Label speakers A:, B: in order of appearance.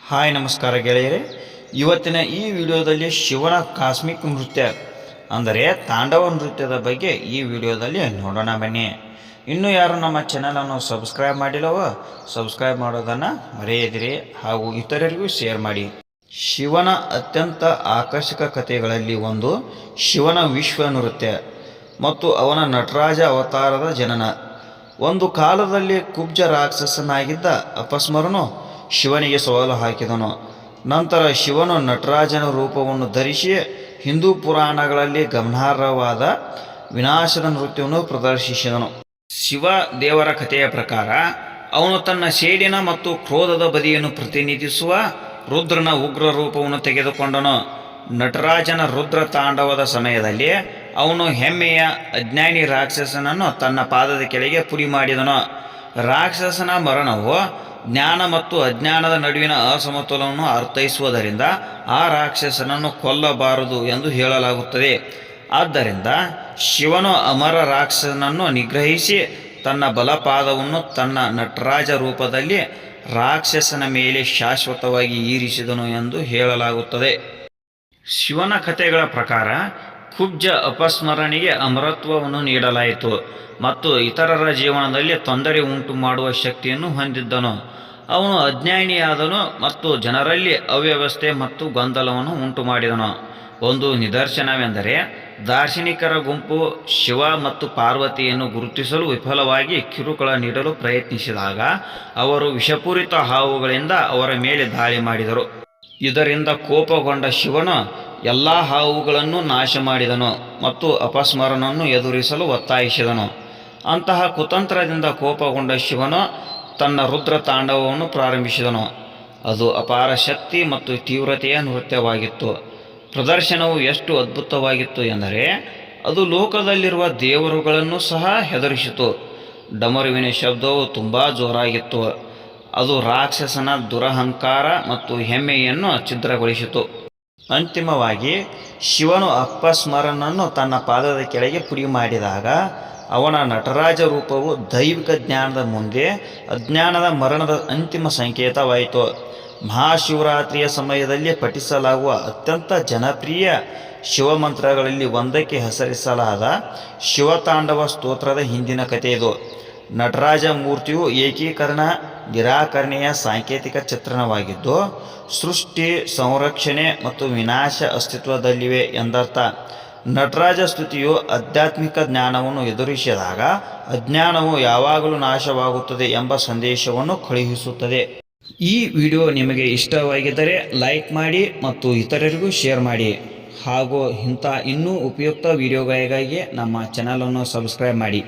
A: Hi ನಮಸ್ಕಾರ ಗೆಳೆಯರೆ. ಇವತ್ತಿನ ಈ ವಿಡಿಯೋದಲ್ಲಿ ಶಿವನ ಕಾಸ್ಮಿಕ್ ನೃತ್ಯ ಅಂದರೆ ತಾಂಡವ ನೃತ್ಯದ ಬಗ್ಗೆ ಈ ವಿಡಿಯೋದಲ್ಲಿ ನೋಡೋಣ ಬನ್ನಿ. ಇನ್ನೂ ಯಾರು ನಮ್ಮ ಚಾನಲನ್ನು ಸಬ್ಸ್ಕ್ರೈಬ್ ಮಾಡಿಲ್ಲವೋ ಸಬ್ಸ್ಕ್ರೈಬ್ ಮಾಡೋದನ್ನು ಮರೆಯದಿರಿ ಹಾಗೂ ಇತರರಿಗೂ ಶೇರ್ ಮಾಡಿ. ಶಿವನ ಅತ್ಯಂತ ಆಕರ್ಷಕ ಕಥೆಗಳಲ್ಲಿ ಒಂದು ಶಿವನ ವಿಶ್ವ ನೃತ್ಯ ಮತ್ತು ಅವನ ನಟರಾಜ ಅವತಾರದ ಜನನ. ಒಂದು ಕಾಲದಲ್ಲಿ ಕುಬ್ಜ ರಾಕ್ಷಸನಾಗಿದ್ದ ಅಪಸ್ಮರನು ಶಿವನಿಗೆ ಸವಾಲು ಹಾಕಿದನು. ನಂತರ ಶಿವನು ನಟರಾಜನ ರೂಪವನ್ನು ಧರಿಸಿ ಹಿಂದೂ ಪುರಾಣಗಳಲ್ಲಿ ಗಮನಾರ್ಹವಾದ ವಿನಾಶದ ನೃತ್ಯವನ್ನು ಪ್ರದರ್ಶಿಸಿದನು. ಶಿವ ದೇವರ ಕಥೆಯ ಪ್ರಕಾರ ಅವನು ತನ್ನ ಸೇಡಿನ ಮತ್ತು ಕ್ರೋಧದ ಬದಿಯನ್ನು ಪ್ರತಿನಿಧಿಸುವ ರುದ್ರನ ಉಗ್ರ ರೂಪವನ್ನು ತೆಗೆದುಕೊಂಡನು. ನಟರಾಜನ ರುದ್ರ ತಾಂಡವದ ಸಮಯದಲ್ಲಿ ಅವನು ಹೆಮ್ಮೆಯ ಅಜ್ಞಾನಿ ರಾಕ್ಷಸನನ್ನು ತನ್ನ ಪಾದದ ಕೆಳಗೆ ಪುಡಿ ಮಾಡಿದನು. ರಾಕ್ಷಸನ ಮರಣವು ಜ್ಞಾನ ಮತ್ತು ಅಜ್ಞಾನದ ನಡುವಿನ ಅಸಮತೋಲನವನ್ನು ಅರ್ಥೈಸುವುದರಿಂದ ಆ ರಾಕ್ಷಸನನ್ನು ಕೊಲ್ಲಬಾರದು ಎಂದು ಹೇಳಲಾಗುತ್ತದೆ. ಆದ್ದರಿಂದ ಶಿವನು ಅಮರ ರಾಕ್ಷಸನನ್ನು ನಿಗ್ರಹಿಸಿ ತನ್ನ ಬಲಪಾದವನ್ನು ತನ್ನ ನಟರಾಜ ರೂಪದಲ್ಲಿ ರಾಕ್ಷಸನ ಮೇಲೆ ಶಾಶ್ವತವಾಗಿ ಈರಿಸಿದನು ಎಂದು ಹೇಳಲಾಗುತ್ತದೆ. ಶಿವನ ಕಥೆಗಳ ಪ್ರಕಾರ ಕುಬ್ಜ ಅಪಸ್ಮರಣಿಗೆ ಅಮರತ್ವವನ್ನು ನೀಡಲಾಯಿತು ಮತ್ತು ಇತರರ ಜೀವನದಲ್ಲಿ ತೊಂದರೆ ಉಂಟು ಮಾಡುವ ಶಕ್ತಿಯನ್ನು ಹೊಂದಿದ್ದನು. ಅವನು ಅಜ್ಞಾನಿಯಾದನು ಮತ್ತು ಜನರಲ್ಲಿ ಅವ್ಯವಸ್ಥೆ ಮತ್ತು ಗೊಂದಲವನ್ನು ಉಂಟು ಮಾಡಿದನು. ಒಂದು ನಿದರ್ಶನವೆಂದರೆ ದಾರ್ಶನಿಕರ ಗುಂಪು ಶಿವ ಮತ್ತು ಪಾರ್ವತಿಯನ್ನು ಗುರುತಿಸಲು ವಿಫಲವಾಗಿ ಕಿರುಕುಳ ನೀಡಲು ಪ್ರಯತ್ನಿಸಿದಾಗ ಅವರು ವಿಷಪೂರಿತ ಹಾವುಗಳಿಂದ ಅವರ ಮೇಲೆ ದಾಳಿ ಮಾಡಿದರು. ಇದರಿಂದ ಕೋಪಗೊಂಡ ಶಿವನು ಎಲ್ಲ ಹಾವುಗಳನ್ನು ನಾಶ ಮಾಡಿದನು ಮತ್ತು ಅಪಸ್ಮರನನ್ನು ಎದುರಿಸಲು ಒತ್ತಾಯಿಸಿದನು. ಅಂತಹ ಕುತಂತ್ರದಿಂದ ಕೋಪಗೊಂಡ ಶಿವನು ತನ್ನ ರುದ್ರ ತಾಂಡವವನ್ನು ಪ್ರಾರಂಭಿಸಿದನು. ಅದು ಅಪಾರ ಶಕ್ತಿ ಮತ್ತು ತೀವ್ರತೆಯ ನೃತ್ಯವಾಗಿತ್ತು. ಪ್ರದರ್ಶನವು ಎಷ್ಟು ಅದ್ಭುತವಾಗಿತ್ತು ಎಂದರೆ ಅದು ಲೋಕದಲ್ಲಿರುವ ದೇವರುಗಳನ್ನು ಸಹ ಹೆದರಿಸಿತು. ಡಮರುವಿನ ಶಬ್ದವು ತುಂಬ ಜೋರಾಗಿತ್ತು. ಅದು ರಾಕ್ಷಸನ ದುರಹಂಕಾರ ಮತ್ತು ಹೆಮ್ಮೆಯನ್ನು ಛಿದ್ರಗೊಳಿಸಿತು. ಅಂತಿಮವಾಗಿ ಶಿವನು ಅಪಸ್ಮರನನ್ನು ತನ್ನ ಪಾದದ ಕೆಳಗೆ ಪುಡಿ ಮಾಡಿದಾಗ ಅವನ ನಟರಾಜ ರೂಪವು ದೈವಿಕ ಜ್ಞಾನದ ಮುಂದೆ ಅಜ್ಞಾನದ ಮರಣದ ಅಂತಿಮ ಸಂಕೇತವಾಯಿತು. ಮಹಾಶಿವರಾತ್ರಿಯ ಸಮಯದಲ್ಲಿ ಪಠಿಸಲಾಗುವ ಅತ್ಯಂತ ಜನಪ್ರಿಯ ಶಿವಮಂತ್ರಗಳಲ್ಲಿ ಒಂದಕ್ಕೆ ಹೆಸರಿಸಲಾದ ಶಿವತಾಂಡವ ಸ್ತೋತ್ರದ ಹಿಂದಿನ ಕಥೆಯಿದು. ನಟರಾಜ ಮೂರ್ತಿಯು ಏಕೀಕರಣ ನಿರಾಕರಣೆಯ ಸಾಂಕೇತಿಕ ಚಿತ್ರಣವಾಗಿದ್ದು, ಸೃಷ್ಟಿ, ಸಂರಕ್ಷಣೆ ಮತ್ತು ವಿನಾಶ ಅಸ್ತಿತ್ವದಲ್ಲಿವೆ ಎಂದರ್ಥ. ನಟರಾಜ ಸ್ತುತಿಯು ಆಧ್ಯಾತ್ಮಿಕ ಜ್ಞಾನವನ್ನು ಎದುರಿಸಿದಾಗ ಅಜ್ಞಾನವು ಯಾವಾಗಲೂ ನಾಶವಾಗುತ್ತದೆ ಎಂಬ ಸಂದೇಶವನ್ನು ಕಳುಹಿಸುತ್ತದೆ. ಈ ವಿಡಿಯೋ ನಿಮಗೆ ಇಷ್ಟವಾಗಿದ್ದರೆ ಲೈಕ್ ಮಾಡಿ ಮತ್ತು ಇತರರಿಗೂ ಶೇರ್ ಮಾಡಿ ಹಾಗೂ ಇಂಥ ಇನ್ನೂ ಉಪಯುಕ್ತ ವಿಡಿಯೋಗಳಿಗಾಗಿ ನಮ್ಮ ಚಾನಲನ್ನು ಸಬ್ಸ್ಕ್ರೈಬ್ ಮಾಡಿ.